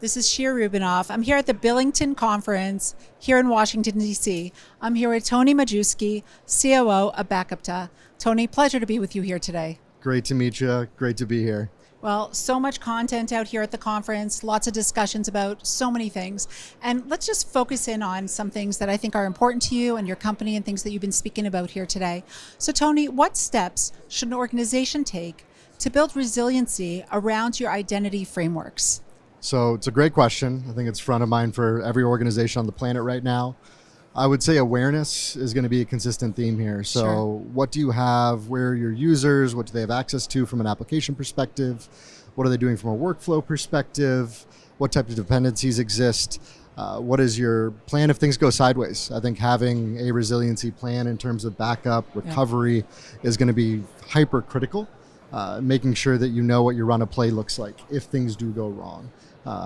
This is Shira Rubinoff. I'm here at the Billington Conference here in Washington, D.C. I'm here with Tony Majeswki, COO of Backupta. Tony, pleasure to be with you here today. Great to meet you. Great to be here. Well, so much content out here at the conference, lots of discussions about so many things. And let's just focus in on some things that I think are important to you and your company and things that you've been speaking about here today. So Tony, what steps should an organization take to build resiliency around your identity frameworks? So it's a great question. I think it's front of mind for every organization on the planet right now. I would say awareness is going to be a consistent theme here. So Sure. What do you have? Where are your users? What do they have access to from an application perspective? What are they doing from a workflow perspective? What type of dependencies exist? What is your plan if things go sideways? I think having a resiliency plan in terms of backup, recovery is going to be hyper critical. Making sure that you know what your run of play looks like if things do go wrong.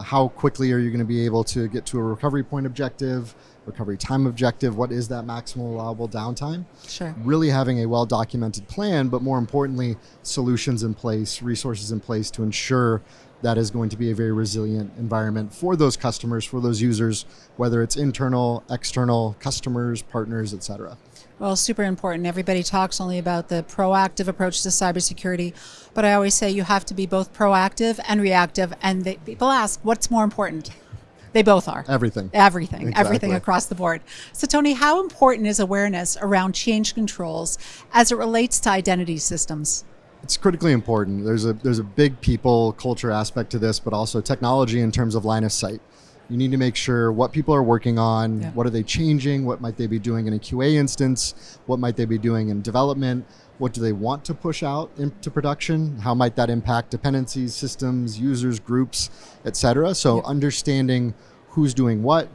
How quickly are you going to be able to get to a recovery point objective, recovery time objective? What is that maximum allowable downtime? Sure. Really having a well-documented plan, but more importantly, solutions in place, resources in place to ensure that is going to be a very resilient environment for those customers, for those users, whether it's internal, external, customers, partners, et cetera. Well, super important. Everybody talks only about the proactive approach to cybersecurity, but I always say you have to be both proactive and reactive. And people ask, what's more important? They both are. Everything. Everything Exactly. across the board. So Tony, how important is awareness around change controls as it relates to identity systems? It's critically important. There's a big people culture aspect to this, but also technology in terms of line of sight. You need to make sure what people are working on, what are they changing, what might they be doing in a QA instance, what might they be doing in development, what do they want to push out into production, how might that impact dependencies, systems, users, groups, et cetera. So understanding who's doing what,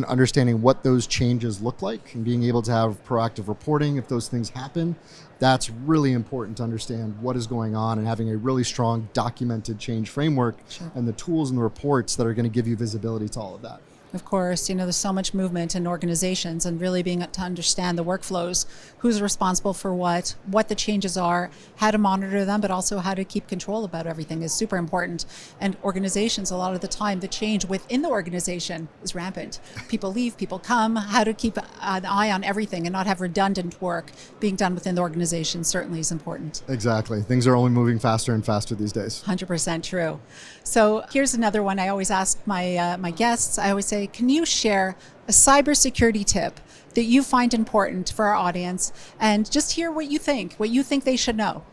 understanding what those changes look like, and being able to have proactive reporting if those things happen. That's really important to understand what is going on and having a really strong documented change framework and the tools and the reports that are going to give you visibility to all of that. Of course, there's so much movement in organizations and really being to understand the workflows, who's responsible for what the changes are, how to monitor them, but also how to keep control about everything is super important. And organizations, a lot of the time, the change within the organization is rampant. People leave, people come, how to keep an eye on everything and not have redundant work being done within the organization certainly is important. Exactly. Things are only moving faster and faster these days. 100% true. So here's another one I always ask my guests. I always say, can you share a cybersecurity tip that you find important for our audience and just hear what you think they should know?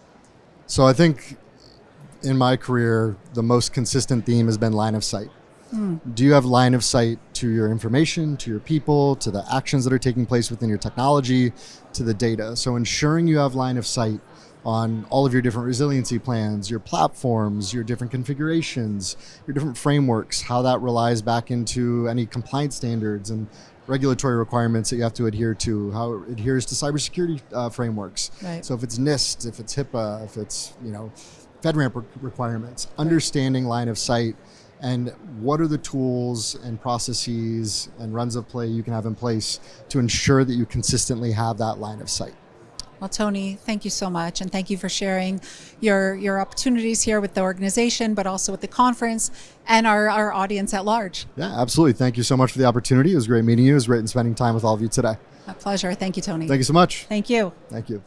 So I think in my career, the most consistent theme has been line of sight. Do you have line of sight to your information, to your people, to the actions that are taking place within your technology, to the data? So ensuring you have line of sight on all of your different resiliency plans, your platforms, your different configurations, your different frameworks, how that relies back into any compliance standards and regulatory requirements that you have to adhere to, how it adheres to cybersecurity frameworks. Right. So if it's NIST, if it's HIPAA, if it's FedRAMP requirements, understanding line of sight and what are the tools and processes and runs of play you can have in place to ensure that you consistently have that line of sight. Well, Tony, thank you so much. And thank you for sharing your opportunities here with the organization, but also with the conference and our audience at large. Yeah, absolutely. Thank you so much for the opportunity. It was great meeting you. It was great spending time with all of you today. A pleasure. Thank you, Tony. Thank you so much. Thank you. Thank you.